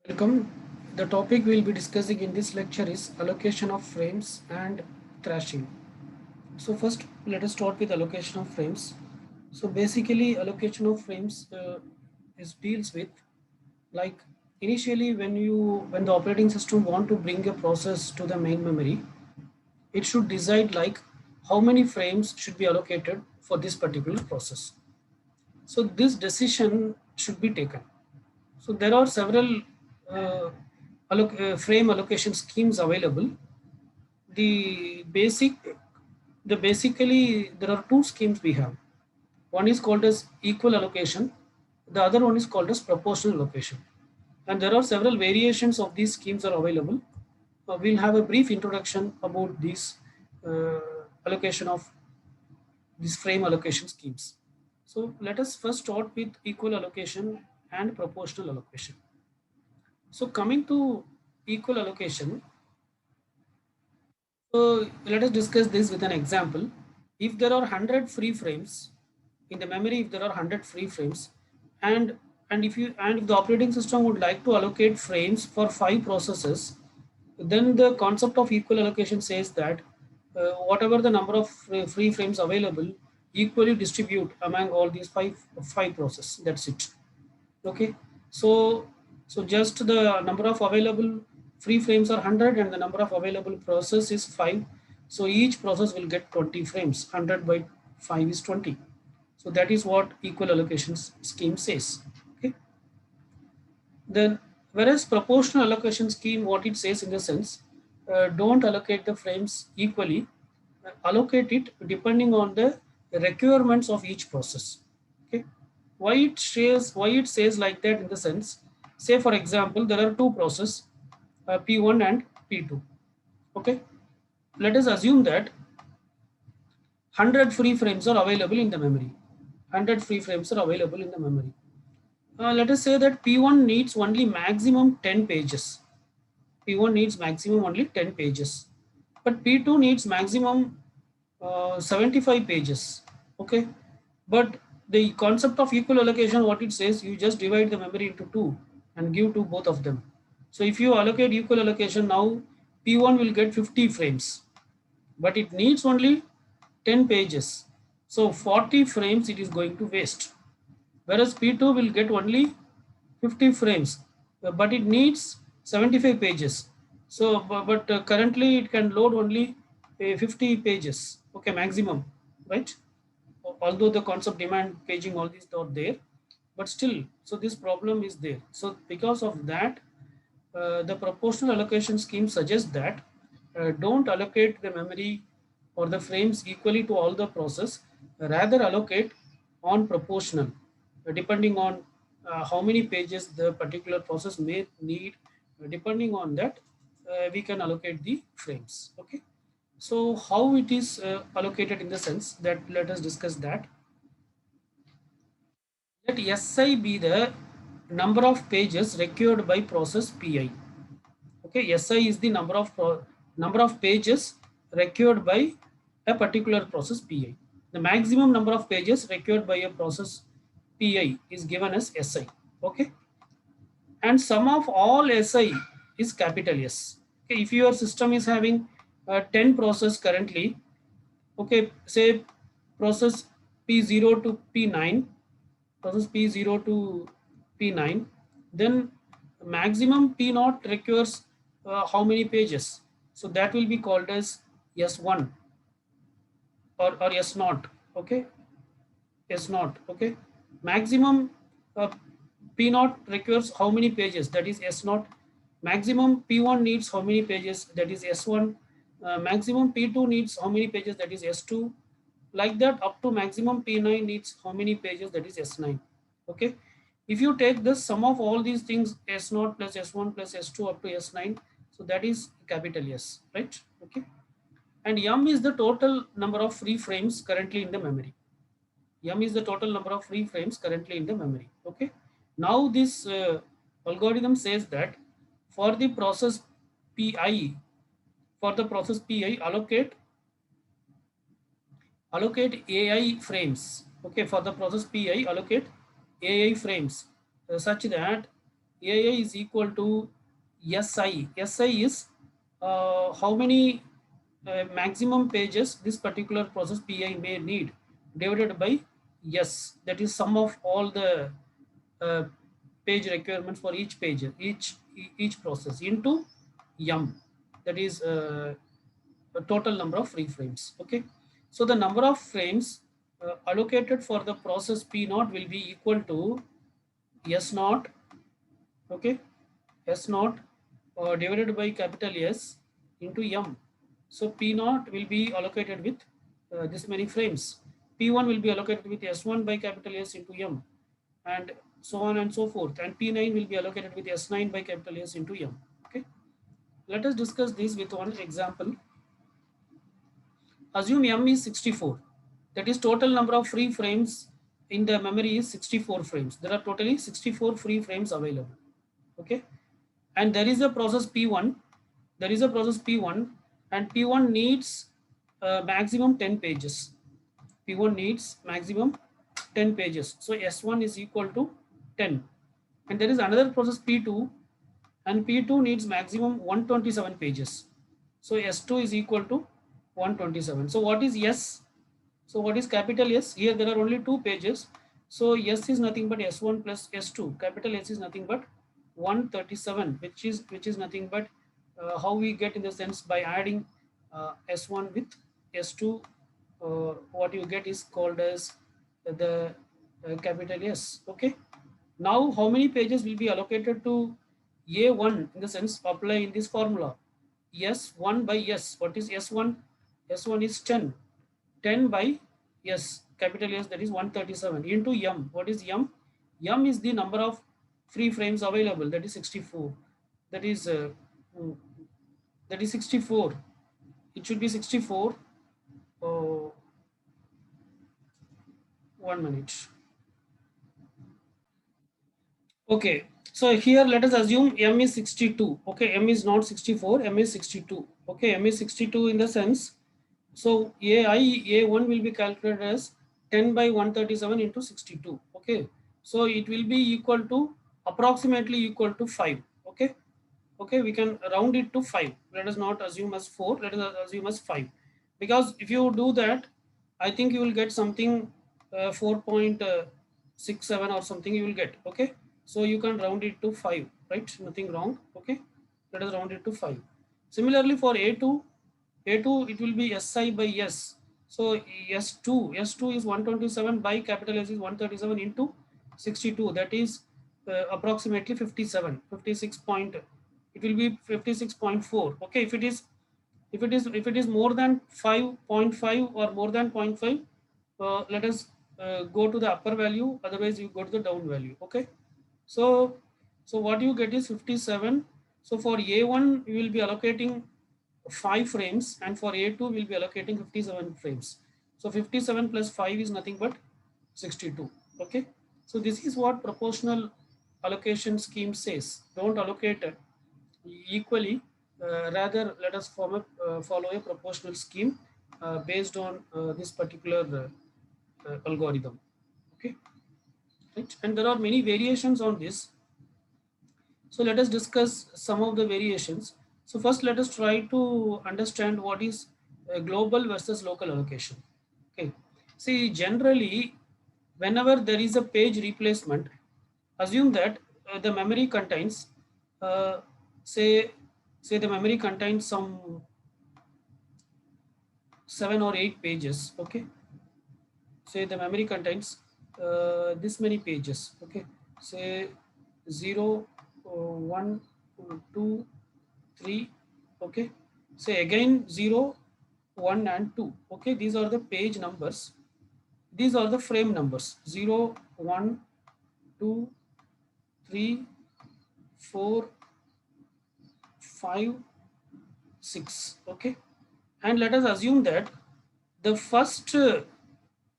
Welcome. The topic we'll be discussing in this lecture is allocation of frames and thrashing. So first, let us start with allocation of frames. So basically, allocation of frames is deals with like initially when the operating system want to bring a process to the main memory, it should decide like how many frames should be allocated for this particular process. So this decision should be taken. So there are several uh, frame allocation schemes available. The basic, the basically there are two schemes we have. One is called as equal allocation. The other one is called as proportional allocation. And there are several variations of these schemes are available. We'll have a brief introduction about these uh, allocation of these frame allocation schemes. So let us first start with equal allocation and proportional allocation. So coming to equal allocation, so let us discuss this with an example. If there are 100 free frames in the memory, if there are 100 free frames, and if the operating system would like to allocate frames for 5 processes, then the concept of equal allocation says that whatever the number of free frames available, equally distribute among all these five processes. That's it. Okay, so just the number of available free frames are 100 and the number of available process is 5. So each process will get 20 frames. 100 by 5 is 20. So that is what equal allocation scheme says. Okay, then whereas proportional allocation scheme, what it says in the sense, don't allocate the frames equally, allocate it depending on the requirements of each process. Okay, why it says like that in the sense, say for example there are two processes, P1 and P2. Okay, let us assume that 100 free frames are available in the memory. 100 free frames are available in the memory. Let us say that P1 needs only maximum 10 pages. P1 needs maximum only 10 pages. But P2 needs maximum 75 pages. Okay. But the concept of equal allocation, what it says, you just divide the memory into two and give to both of them. So if you allocate equal allocation now, P1 will get 50 frames, but it needs only 10 pages. So 40 frames it is going to waste. Whereas P2 will get only 50 frames, but it needs 75 pages. So, but currently it can load only 50 pages, okay, maximum, right? Although the concept demand paging, all these are there, but still, so this problem is there. So because of that, the proportional allocation scheme suggests that don't allocate the memory or the frames equally to all the process, rather allocate on proportional, depending on how many pages the particular process may need. Depending on that, we can allocate the frames. Okay, so how it is allocated in the sense that, let us discuss that. Let Si be the number of pages required by process Pi. Okay, Si is the number of pages required by a particular process Pi. The maximum number of pages required by a process Pi is given as Si. Okay, and sum of all Si is capital S. Okay, if your system is having 10 process currently, okay, say process P0 to P9, process P0 to P9, then maximum P0 requires how many pages? So that will be called as S1 or S0. Okay, S0. Okay, maximum uh, P0 requires how many pages? That is S0. Maximum P1 needs how many pages? That is S1. Maximum P2 needs how many pages? That is S2. Like that up to maximum P9 needs how many pages? That is S9. Okay, if you take the sum of all these things, S0 plus S1 plus S2 up to S9, so that is capital S, right? Okay, and M is the total number of free frames currently in the memory. M is the total number of free frames currently in the memory. Okay, now this algorithm says that for the process Pi, allocate AI frames. Okay, for the process Pi, allocate AI frames such that AI is equal to SI. SI is how many maximum pages this particular process PI may need divided by S. That is sum of all the uh, page requirements for each page, each process into M. That is the total number of free frames. Okay. So the number of frames allocated for the process P naught will be equal to S naught, okay, S naught divided by capital S into M. So P naught will be allocated with this many frames. P1 will be allocated with S1 by capital S into M, and so on and so forth. And P9 will be allocated with S9 by capital S into M. Okay. Let us discuss this with one example. Assume M is 64. That is total number of free frames in the memory is 64 frames. There are totally 64 free frames available. Okay. And there is a process P1. There is a process P1 and P1 needs maximum 10 pages. P1 needs maximum 10 pages. So S1 is equal to 10. And there is another process P2 and P2 needs maximum 127 pages. So S2 is equal to 127. So what is S? So what is capital S? Here there are only two pages. So S is nothing but S1 plus S2. Capital S is nothing but 137, which is nothing but how we get in the sense by adding S1 with S2. What you get is called as the capital S. Okay. Now how many pages will be allocated to A1 in the sense apply in this formula? S1 by S. What is S1? S1 is 10. 10 by S, capital S, that is 137 into M. What is M? M is the number of free frames available, that is 64. That is mm, that is 64. It should be 64. Oh, 1 minute. Okay, so here let us assume M is 62. Okay, M is not 64, M is 62. Okay, M is 62 in the sense, so A1 will be calculated as 10 by 137 into 62. Okay, so it will be equal to approximately equal to 5. Okay, okay, we can round it to 5. Let us not assume as 4, let us assume as 5, because if you do that, I think you will get something 4.67 or something you will get. Okay, so you can round it to 5, right? Nothing wrong. Okay, let us round it to 5. Similarly for A2 it will be SI by S. So S2 is 127 by capital S is 137 into 62. That is approximately 57, 56 point. It will be 56.4. Okay, if it is more than 5.5 or more than 0.5, let us go to the upper value. Otherwise, you go to the down value. Okay, so what you get is 57. So for A1 you will be allocating 5 frames, and for A2 we'll be allocating 57 frames. So 57 plus 5 is nothing but 62. Okay, so this is what proportional allocation scheme says. Don't allocate equally, rather let us follow a proportional scheme based on this particular algorithm. Okay, right? And there are many variations on this. So let us discuss some of the variations. So first let us try to understand what is global versus local allocation. Okay. See, generally, whenever there is a page replacement, assume that the memory contains, uh, say, say the memory contains some 7 or 8 pages. Okay. Say the memory contains this many pages. Okay. Say 0, 1, 2, 3. Okay, say again 0, 1 and 2. Okay, these are the page numbers, these are the frame numbers: 0, 1, 2, 3, 4, 5, 6. Okay, and let us assume that the first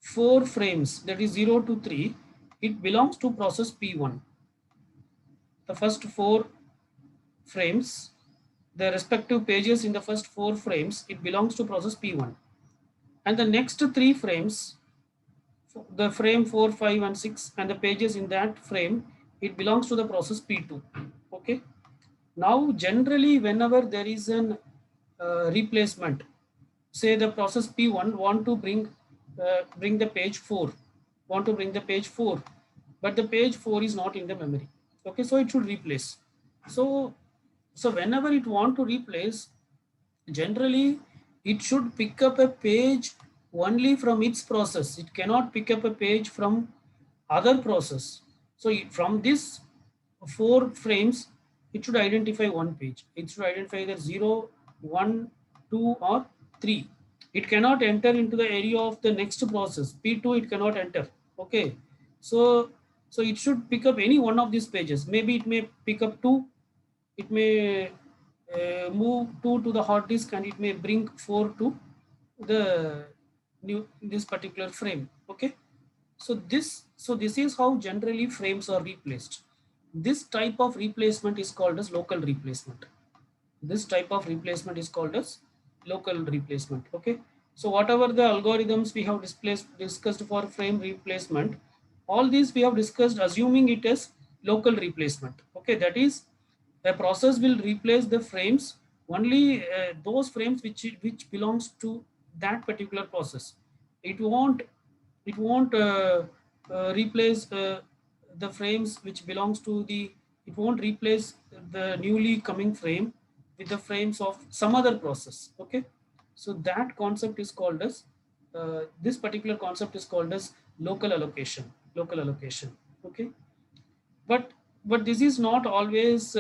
4 frames, that is 0 to 3, it belongs to process P1. The first 4 frames, the respective pages in the first 4 frames, it belongs to process P1. And the next 3 frames, the frame 4, 5 and 6 and the pages in that frame, it belongs to the process P2. Okay. Now, generally, whenever there is an replacement, say the process P1 want to bring the page 4, want to bring the page 4, but the page 4 is not in the memory. Okay, so it should replace. So, so whenever it want to replace, generally it should pick up a page only from its process. It cannot pick up a page from other process. So from this 4 frames, it should identify one page. It should identify either 0, 1, 2 or 3. It cannot enter into the area of the next process. P2 it cannot enter. Okay. So so it should pick up any one of these pages. Maybe it may pick up 2, it may move 2 to the hard disk, and it may bring 4 to the new this particular frame. Okay. So this is how generally frames are replaced. This type of replacement is called as local replacement. This type of replacement is called as local replacement. Okay. So whatever the algorithms we have discussed for frame replacement, all these we have discussed assuming it as local replacement. Okay. That is, a process will replace the frames only those frames which belongs to that particular process. It won't replace the frames which belongs to the, it won't replace the newly coming frame with the frames of some other process. Okay. So that concept is called as this particular concept is called as local allocation. Okay. But this is not always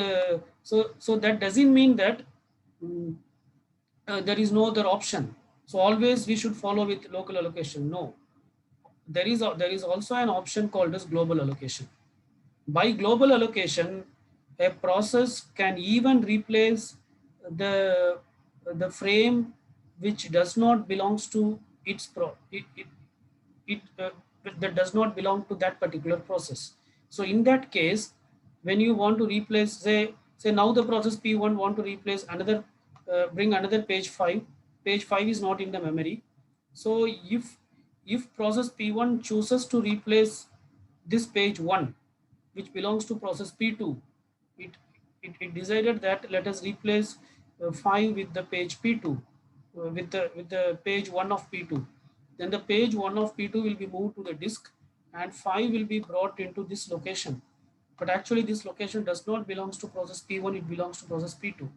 so that doesn't mean that mm, there is no other option. So always we should follow with local allocation. No, there is also an option called as global allocation. By global allocation, a process can even replace the the frame which does not belongs to its it that does not belong to that particular process. So in that case, when you want to replace, say now the process P1 want to replace another, bring another page 5. Page 5 is not in the memory. So if process P1 chooses to replace this page 1, which belongs to process P2, it, it decided that let us replace 5 with the page P2, with the page 1 of P2. Then the page 1 of P2 will be moved to the disk, and 5 will be brought into this location. But actually this location does not belongs to process P1, it belongs to process P2.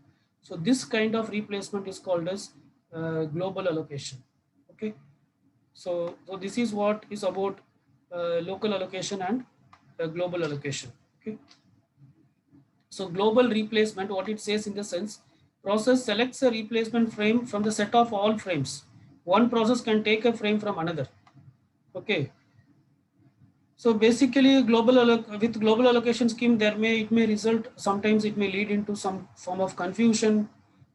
So this kind of replacement is called as global allocation. Okay. So this is what is about local allocation and global allocation. Okay. So global replacement, what it says in the sense, process selects a replacement frame from the set of all frames. One process can take a frame from another. Okay. So basically, with global allocation scheme, it may result, sometimes it may lead into some form of confusion,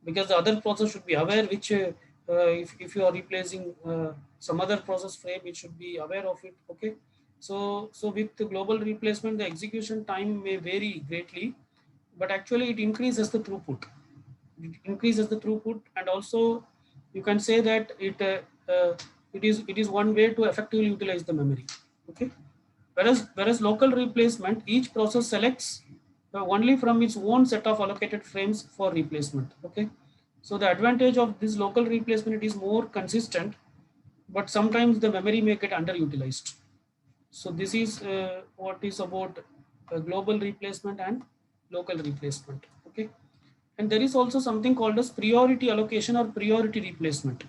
because the other process should be aware which if you are replacing some other process frame, it should be aware of it. Okay. So with the global replacement, the execution time may vary greatly, but actually it increases the throughput. It increases the throughput, and also you can say that it is one way to effectively utilize the memory. Okay. Whereas local replacement, each process selects only from its own set of allocated frames for replacement. Okay. So the advantage of this local replacement, it is more consistent, but sometimes the memory may get underutilized. So this is what is about global replacement and local replacement. Okay. And there is also something called as priority allocation or priority replacement.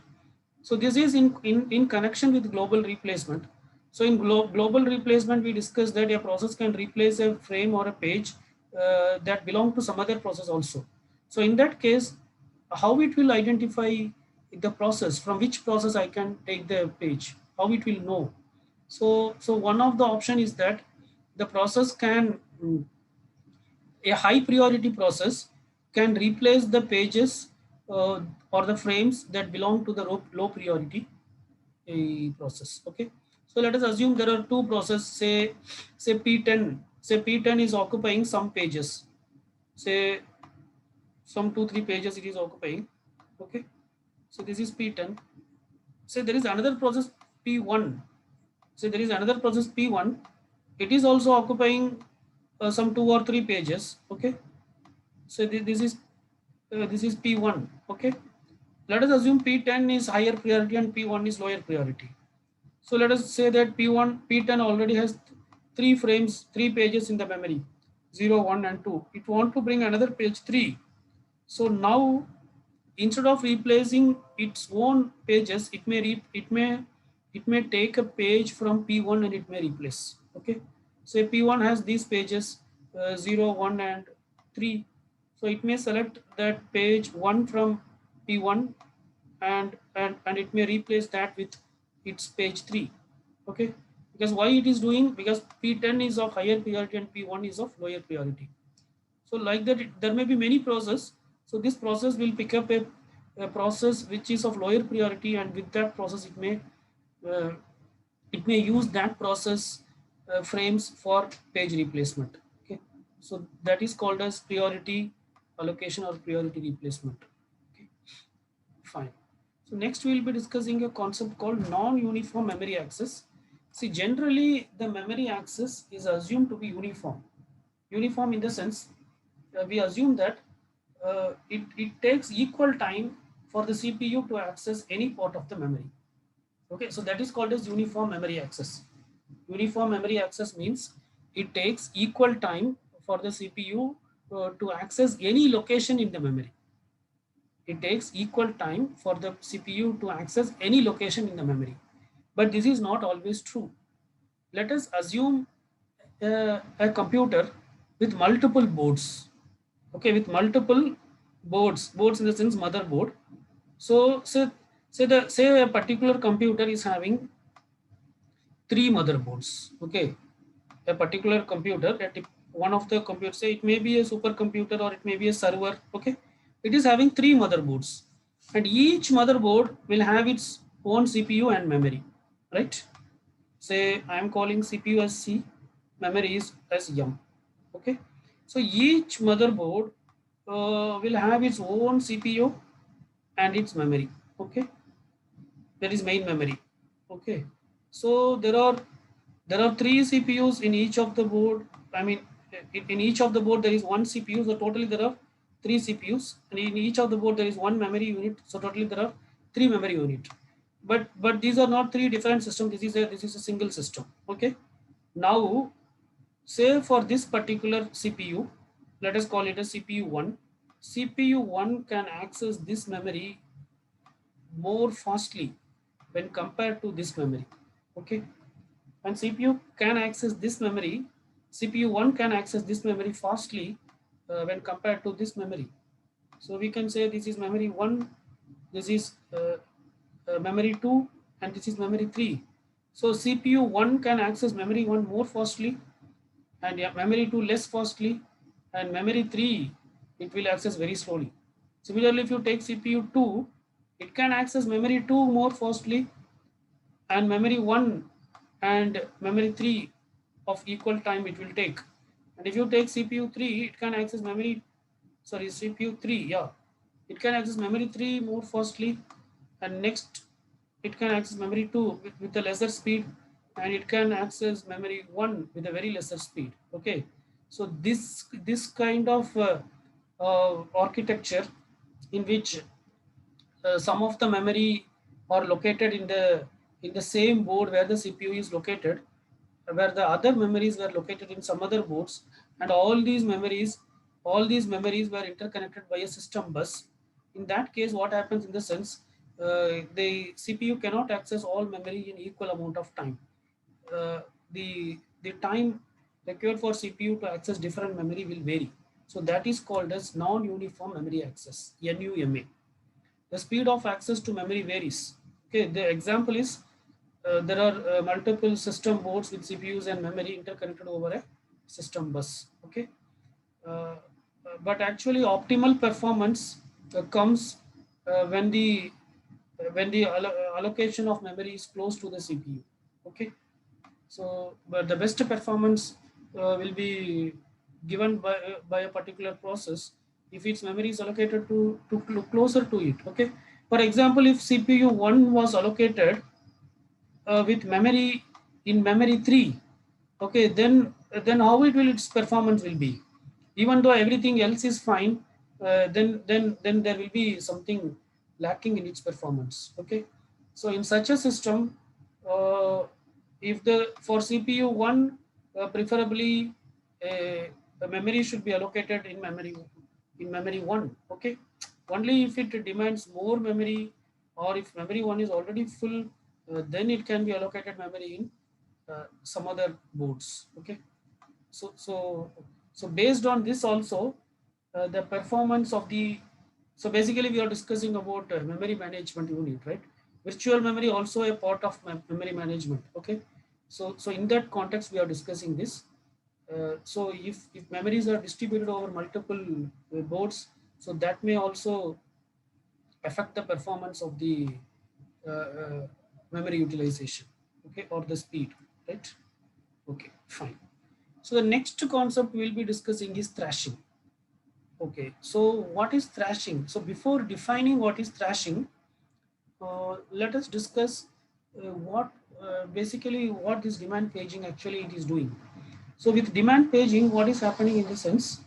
So this is in connection with global replacement. So in global replacement, we discussed that a process can replace a frame or a page that belong to some other process also. So in that case, how it will identify the process, from which process I can take the page, how it will know. So one of the option is that the process can, a high priority process can replace the pages or the frames that belong to the low priority process. Okay. So let us assume there are two processes, say P10. Say P10 is occupying some pages. Say some 2-3 pages it is occupying. Okay. So this is P10. Say there is another process P1. Say there is another process P1. It is also occupying some 2 or 3 pages. Okay, so this is P1. Okay, let us assume P10 is higher priority and P1 is lower priority. So let us say that P10 already has 3 frames, 3 pages in the memory, 0, 1 and 2. It want to bring another page 3. So now instead of replacing its own pages, it may take a page from P1 and it may replace. Okay, so P1 has these pages 0, 1 and 3. So it may select that page 1 from P1 and it may replace that with its page 3. Okay, because why it is doing, because P10 is of higher priority and P1 is of lower priority. So like that there may be many processes. So this process will pick up a process which is of lower priority, and with that process uh, it may use that process frames for page replacement. Okay, so that is called as priority allocation or priority replacement. Okay, fine. So next we will be discussing a concept called non-uniform memory access. See, generally the memory access is assumed to be uniform. Uniform in the sense, we assume that it takes equal time for the CPU to access any part of the memory. Okay, so that is called as uniform memory access. Uniform memory access means it takes equal time for the CPU to access any location in the memory. It takes equal time for the CPU to access any location in the memory. But this is not always true. Let us assume a computer with multiple boards. Okay, with multiple boards in the sense motherboard. So say a particular computer is having 3 motherboards. Okay, a particular computer at one of the computers, say it may be a supercomputer or it may be a server. Okay, it is having 3 motherboards, and each motherboard will have its own CPU and memory, right? Say I am calling CPU as C, memory is as M. Okay, so each motherboard will have its own CPU and its memory. Okay, that is main memory. Okay, so there are 3 CPUs in each of the board. I mean, in each of the board there is one CPU. So totally there are 3 CPUs, and in each of the board there is one memory unit. So totally there are 3 memory unit. But these are not 3 different systems. This is a single system. Okay. Now, say for this particular CPU, let us call it a CPU one. CPU one can access this memory more fastly when compared to this memory. Okay, and CPU can access this memory. CPU one can access this memory fastly when compared to this memory. So we can say this is memory one, this is memory two, and this is memory three. So CPU one can access memory one more fastly, and yeah, memory 2 less fastly, and memory 3 it will access very slowly. Similarly, if you take CPU 2, it can access memory 2 more fastly, and memory 1 and memory 3 of equal time it will take. And if you take CPU 3, it can access CPU 3, yeah, it can access memory 3 more fastly, and next it can access memory 2 with a lesser speed, and it can access memory 1 with a very lesser speed. Okay, so this kind of architecture in which some of the memory are located in the same board where the CPU is located, where the other memories were located in some other boards, and all these memories were interconnected by a system bus. In that case, what happens in the sense, the CPU cannot access all memory in equal amount of time. uh, the time required for CPU to access different memory will vary. So that is called as non-uniform memory access, NUMA. The speed of access to memory varies. Okay, the example is there are multiple system boards with CPUs and memory interconnected over a system bus. Okay, but actually optimal performance comes when the allocation of memory is close to the CPU. Okay, so but the best performance will be given by a particular process if its memory is allocated to closer to it. Okay, for example, if CPU 1 was allocated with memory in memory 3, okay, then then how its performance will be? Even though everything else is fine, then there will be something lacking in its performance. Okay, so in such a system, uh, if the for CPU one, preferably the memory should be allocated in memory one. Okay, only if it demands more memory, or if memory one is already full, then it can be allocated memory in some other boards. Okay, so based on this also, the performance of the, so basically we are discussing about memory management unit, right? Virtual memory also a part of memory management. Okay, so in that context we are discussing this. So if memories are distributed over multiple boards, so that may also affect the performance of the uh, uh, memory utilization, okay, or the speed, right? Okay, fine. So the next concept we'll be discussing is thrashing. Okay, so what is thrashing? So before defining what is thrashing, let us discuss what basically what this demand paging actually it is doing. So with demand paging, what is happening in the sense?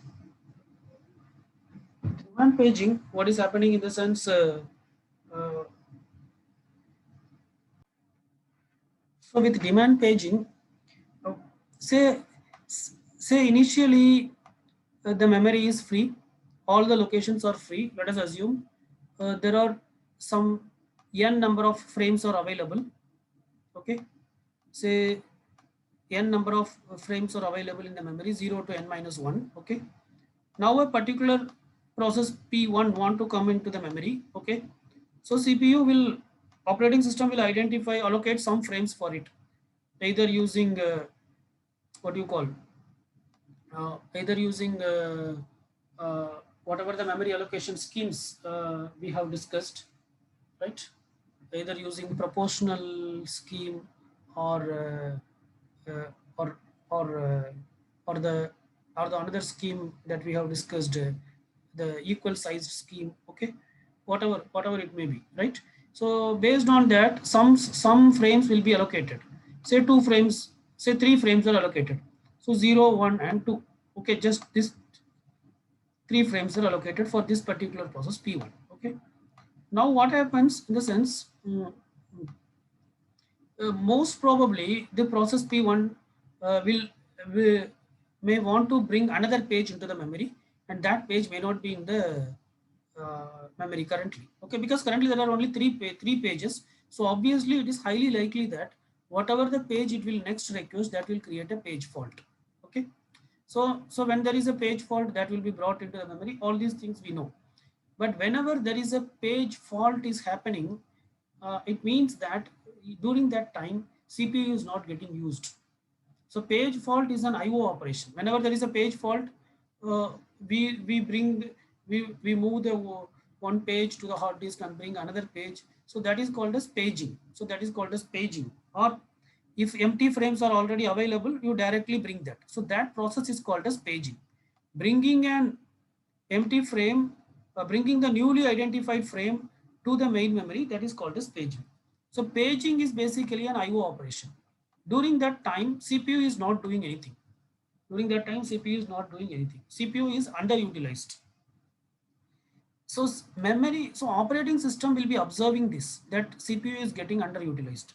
Demand paging, what is happening in the sense? Uh, so with demand paging, uh, say say initially the memory is free, all the locations are free. Let us assume there are some n number of frames are available. Okay, say n number of frames are available in the memory, 0 to n minus 1. Okay, now a particular process P1 want to come into the memory. Okay, so CPU will, operating system will identify, allocate some frames for it, either using what do you call, either using whatever the memory allocation schemes we have discussed, right? Either using proportional scheme, or or or or the another scheme that we have discussed, the equal sized scheme. Okay, whatever it may be, right? So based on that, some frames will be allocated. Say two frames, say three frames are allocated. So 0, 1, and 2. Okay, just this three frames are allocated for this particular process P1. Okay, now what happens in the sense, most probably the process P1 will may want to bring another page into the memory, and that page may not be in the memory currently. Okay, because currently there are only three pages. So obviously it is highly likely that whatever the page it will next request, that will create a page fault. Okay, so when there is a page fault, that will be brought into the memory. All these things we know. But whenever there is a page fault is happening, it means that during that time CPU is not getting used. So page fault is an IO operation. Whenever there is a page fault, uh, we bring, we move the one page to the hard disk and bring another page. So that is called as paging. So that is called as paging. Or if empty frames are already available, you directly bring that. So that process is called as paging. Bringing an empty frame, bringing the newly identified frame to the main memory, that is called as paging. So paging is basically an IO operation. During that time, CPU is not doing anything. During that time, CPU is not doing anything. CPU is underutilized. So memory, so operating system will be observing this, that CPU is getting underutilized.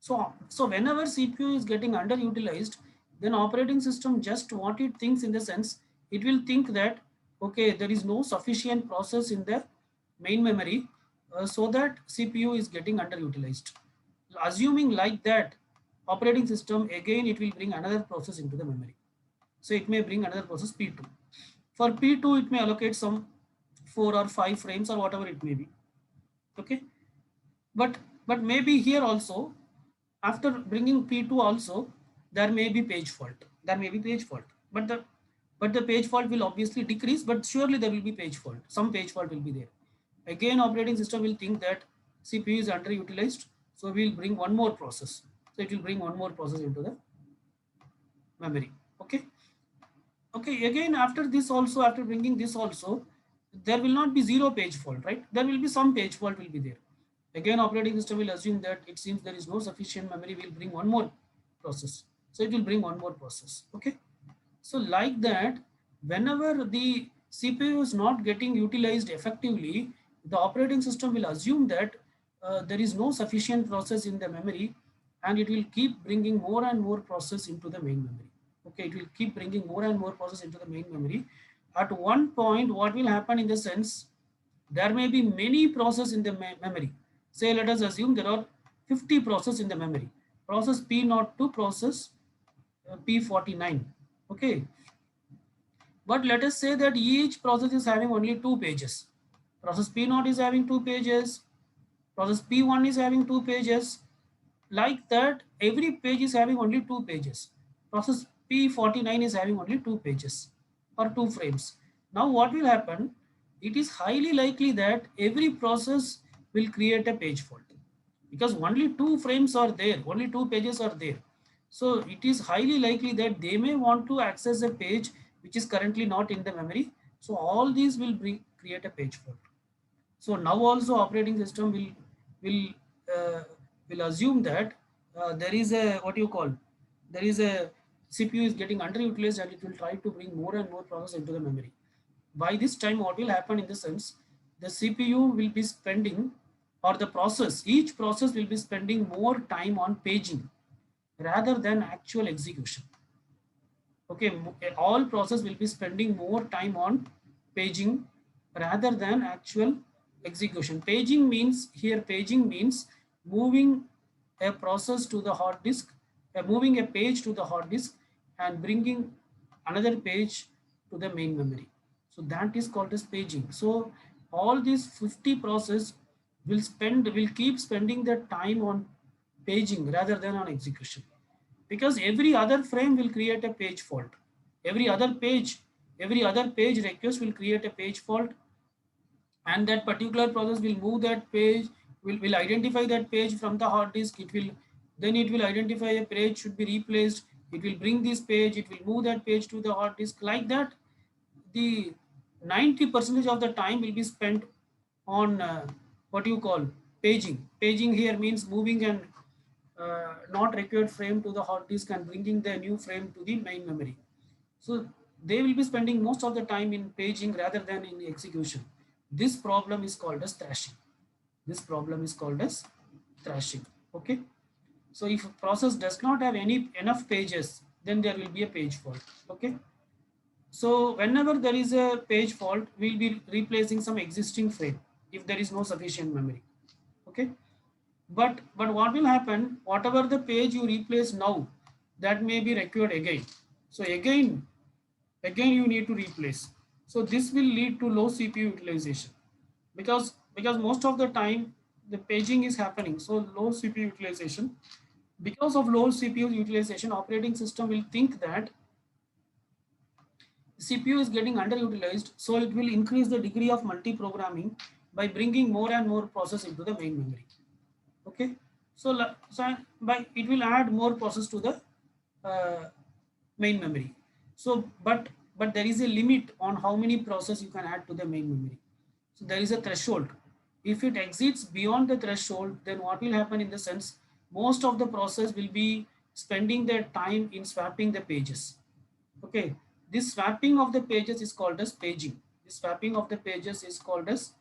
So whenever CPU is getting underutilized, then operating system just what it thinks in the sense, it will think that, okay, there is no sufficient process in the main memory, so that CPU is getting underutilized. Assuming like that, operating system again it will bring another process into the memory. So it may bring another process P2. For P2, it may allocate some 4 or 5 frames or whatever it may be. Okay, but maybe here also, after bringing P2 also, there may be page fault. There may be page fault, but the page fault will obviously decrease, but surely there will be page fault. Some page fault will be there. Again, operating system will think that CPU is underutilized, so we'll bring one more process. So it will bring one more process into the memory. Okay. Okay. Again, after this also, after bringing this also, there will not be zero page fault, right? There will be some page fault will be there. Again, operating system will assume that it seems there is no sufficient memory. Will bring one more process. So it will bring one more process. Okay. So like that, whenever the CPU is not getting utilized effectively, the operating system will assume that there is no sufficient process in the memory, and it will keep bringing more and more process into the main memory. Okay, it will keep bringing more and more process into the main memory. At one point, what will happen in the sense, there may be many process in the memory. Say, let us assume there are 50 process in the memory. Process P0 to process P49. Okay, but let us say that each process is having only 2 pages. Process P0 is having 2 pages. Process P1 is having 2 pages. Like that, every page is having only 2 pages. Process P49 is having only 2 pages or 2 frames. Now, what will happen? It is highly likely that every process will create a page fault because only 2 frames are there, only 2 pages are there. So it is highly likely that they may want to access a page which is currently not in the memory. So all these will create a page fault. So now also operating system will uh, will assume that there is a, what you call, there is a CPU is getting underutilized, and it will try to bring more and more process into the memory. By this time, what will happen in the sense, the CPU will be spending, or the process, each process will be spending more time on paging rather than actual execution. Okay, all process will be spending more time on paging rather than actual execution. Paging means moving a process to the hard disk, moving a page to the hard disk and bringing another page to the main memory. So that is called as paging. So all these 50 process will keep spending the time on paging rather than on execution, because every other frame will create a page fault. every other page every other page request will create a page fault, and that particular process will move that page, will identify that page from the hard disk. It will identify a page should be replaced. It will bring this page, it will move that page to the hard disk. Like that, the 90% of the time will be spent on what you call paging here means moving an not required frame to the hard disk and bringing the new frame to the main memory. So they will be spending most of the time in paging rather than in execution. This problem is called as thrashing. This problem is called as thrashing. Okay. So if a process does not have any enough pages, then there will be a page fault. Okay. So whenever there is a page fault, we'll be replacing some existing frame if there is no sufficient memory. Okay. But what will happen? Whatever the page you replace now, that may be required again. So again you need to replace. So this will lead to low CPU utilization, because most of the time the paging is happening. So low CPU utilization. Because of low CPU utilization, operating system will think that CPU is getting underutilized, so it will increase the degree of multi-programming by bringing more and more process into the main memory. Okay, so by it will add more process to the uh, main memory. So but there is a limit on how many process you can add to the main memory. So there is a threshold. If it exceeds beyond the threshold, then what will happen in the sense, most of the process will be spending their time in swapping the pages. Okay, this swapping of the pages is called as paging. This swapping of the pages is called as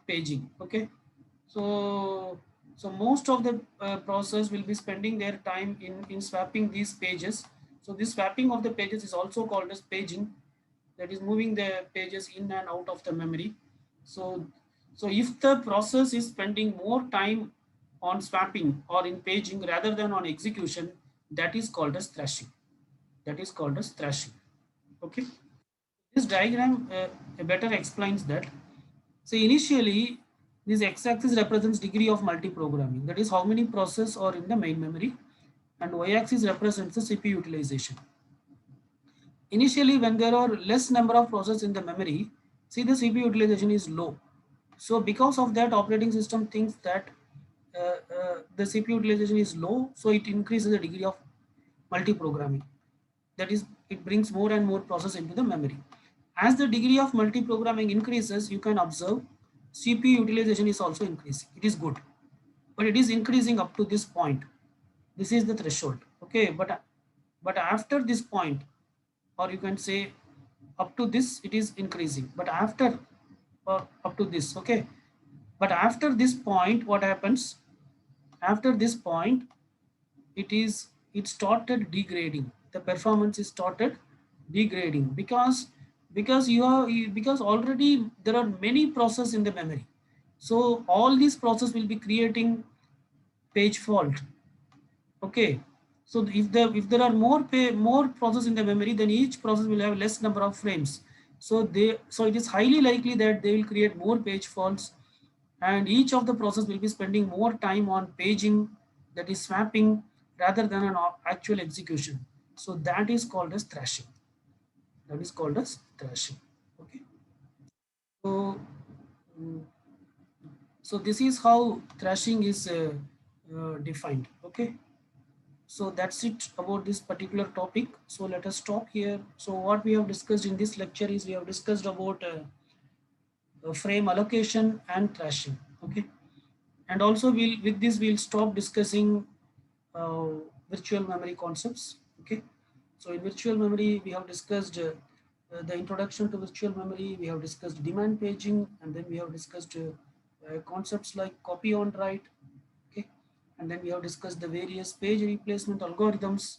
paging. Okay, so most of the process will be spending their time in swapping these pages. So this swapping of the pages is also called as paging, that is moving the pages in and out of the memory. So so if the process is spending more time on swapping or in paging rather than on execution, that is called as thrashing. That is called as thrashing. Okay, this diagram better explains that. So initially, this x-axis represents degree of multi-programming. That is how many processes are in the main memory, and y-axis represents the CPU utilization. Initially, when there are less number of processes in the memory, see the CPU utilization is low. So because of that, operating system thinks that the CPU utilization is low, so it increases the degree of multi-programming. That is, it brings more and more process into the memory. As the degree of multi-programming increases, you can observe CPU utilization is also increasing. It is good, but it is increasing up to this point. This is the threshold. Okay, but but after this point, or you can say up to this it is increasing, but after, or up to this, okay, but after this point what happens, after this point it started degrading, the performance is started degrading, because because already there are many processes in the memory, so all these processes will be creating page fault. Okay, so if there are more processes in the memory, then each process will have less number of frames, so it is highly likely that they will create more page faults, and each of the process will be spending more time on paging, that is swapping, rather than an actual execution. So that is called as thrashing. That is called as thrashing. Okay, so mm, so this is how thrashing is defined. Okay, so that's it about this particular topic. So let us stop here. So what we have discussed in this lecture is we have discussed about frame allocation and thrashing. Okay, and also we'll, with this we'll stop discussing uh, virtual memory concepts. Okay, so in virtual memory we have discussed the introduction to virtual memory, we have discussed demand paging, and then we have discussed concepts like copy on write. Okay, and then we have discussed the various page replacement algorithms,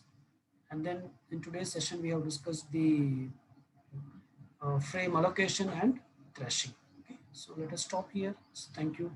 and then in today's session we have discussed the frame allocation and thrashing. Okay, so let us stop here. Thank you.